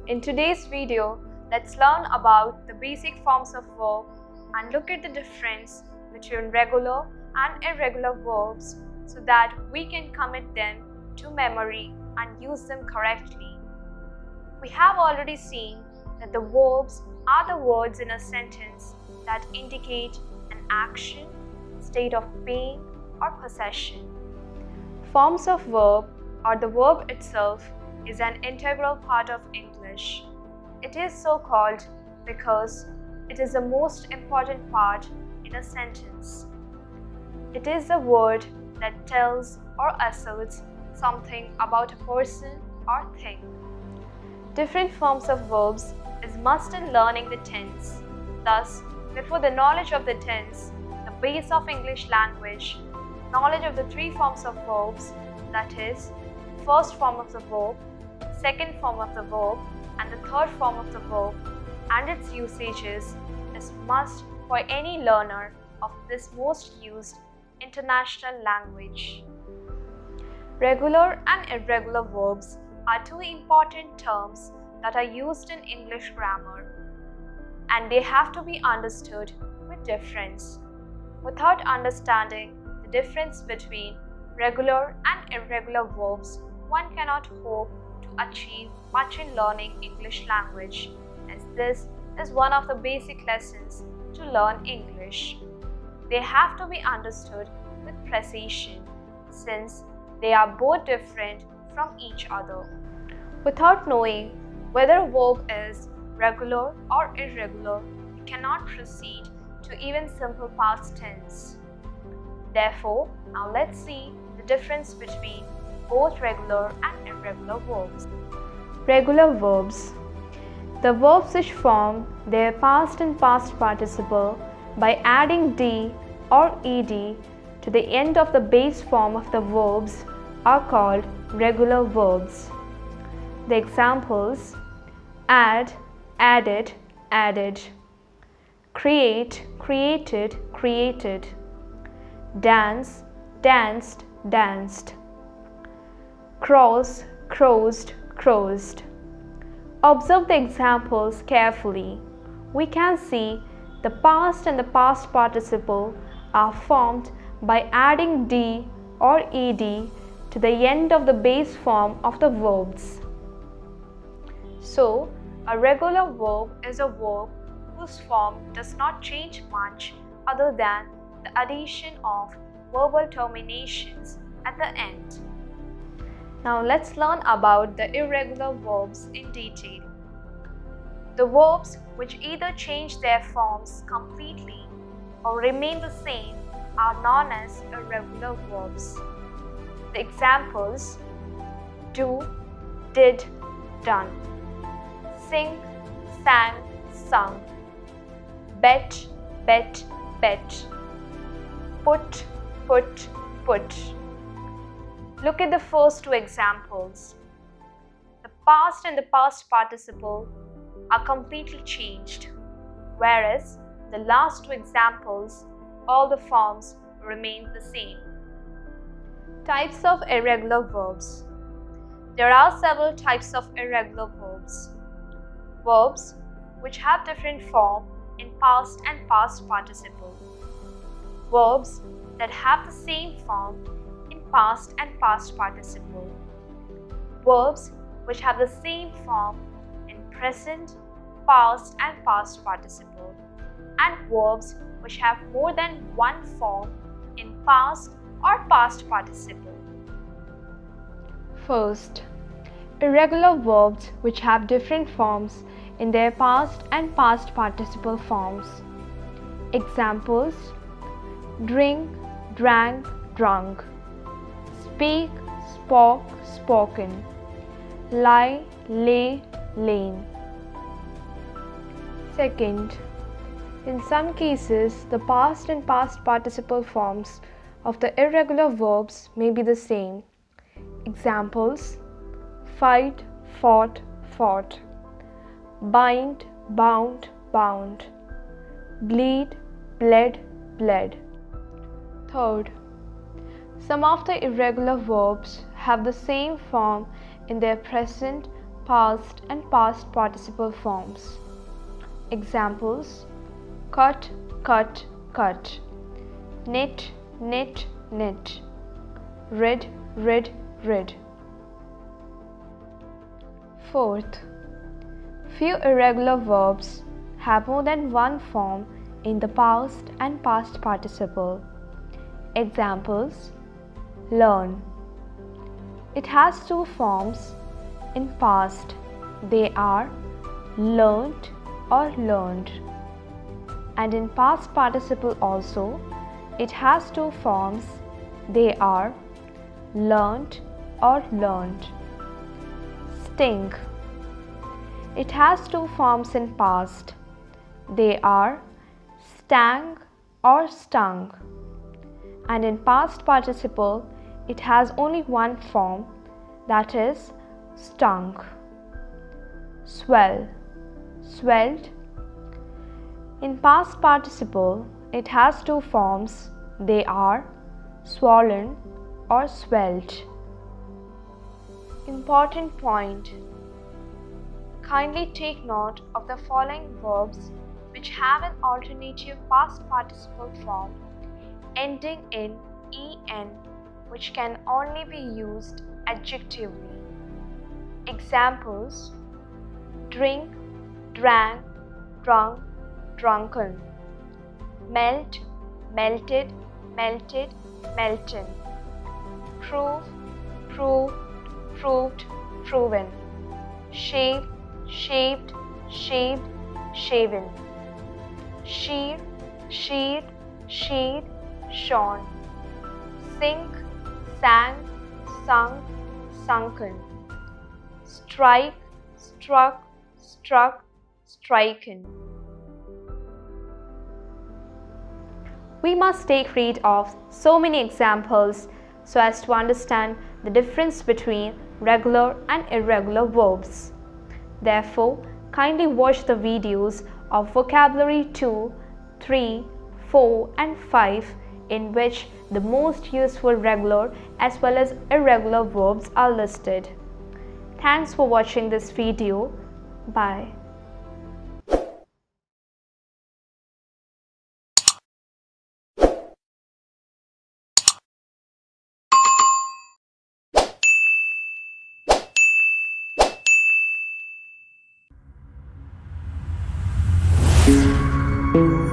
In today's video, let's learn about the basic forms of verb and look at the difference between regular and irregular verbs so that we can commit them to memory and use them correctly. We have already seen that the verbs are the words in a sentence that indicate an action, state of being, or possession. Forms of verb or the verb itself is an integral part of English. It is so called because it is the most important part in a sentence. It is the word that tells or asserts something about a person or thing. Different forms of verbs is must in learning the tense. Thus, before the knowledge of the tense, the base of English language, knowledge of the three forms of verbs, that is, first form of the verb, second form of the verb, and the third form of the verb and its usages is must for any learner of this most used international language. Regular and irregular verbs are two important terms that are used in English grammar, and they have to be understood with difference. Without understanding the difference between regular and irregular verbs, one cannot hope to achieve much in learning English language, as this is one of the basic lessons to learn English. They have to be understood with precision, since they are both different from each other. Without knowing whether a verb is regular or irregular, we cannot proceed to even simple past tense. Therefore, now let's see the difference between both regular and irregular verbs. Regular verbs. The verbs which form their past and past participle by adding d or ed to the end of the base form of the verbs are called regular verbs. The examples: add, added, added; create, created, created; dance, danced, danced; cross, crossed, crossed. Observe the examples carefully. We can see the past and the past participle are formed by adding d or ed to the end of the base form of the verbs. So, a regular verb is a verb whose form does not change much other than the addition of verbal terminations at the end. Now let's learn about the irregular verbs in detail. The verbs which either change their forms completely or remain the same are known as irregular verbs. The examples: do, did, done; sing, sang, sung; bet, bet, bet; put, put, put. Look at the first two examples. The past and the past participle are completely changed, whereas the last two examples, all the forms remain the same. Types of irregular verbs. There are several types of irregular verbs. Verbs which have different form in past and past participle. Verbs that have the same form in past and past participle. Verbs which have the same form in present, past, and past participle. And verbs which have more than one form in past or past participle. First, irregular verbs which have different forms in their past and past participle forms. Examples: drink, drank, drunk; speak, spoke, spoken; lie, lay, lain. Second, in some cases, the past and past participle forms of the irregular verbs may be the same. Examples: fight, fought, fought; bind, bound, bound; bleed, bled, bled. Third, some of the irregular verbs have the same form in their present, past and past participle forms. Examples: cut, cut, cut. Knit, knit, knit. Rid, rid, rid. Fourth, few irregular verbs have more than one form in the past and past participle. Examples: learn. It has two forms in past. They are learnt or learned. And in past participle also, it has two forms. They are learnt or learned. Sting. It has two forms in past. They are stang or stung. And in past participle, it has only one form, that is stung. Swell, swelled. In past participle, it has two forms. They are swollen or swelled. Important point. Kindly take note of the following verbs which have an alternative past participle form ending in en, which can only be used adjectively. Examples: drink, drank, drunk, drunken. Melt, melted, melted, melten. Prove, proved, proved, proven. Shave, shaved, shaved, shaven. Shear, sheared, sheared, shorn. Sink, sank, sunk, sunken. Strike, struck, struck, striken. We must take read of so many examples so as to understand the difference between regular and irregular verbs. Therefore, kindly watch the videos of vocabulary 2, 3, 4 and 5 in which the most useful regular as well as irregular verbs are listed. Thanks for watching this video. Bye. Thank you.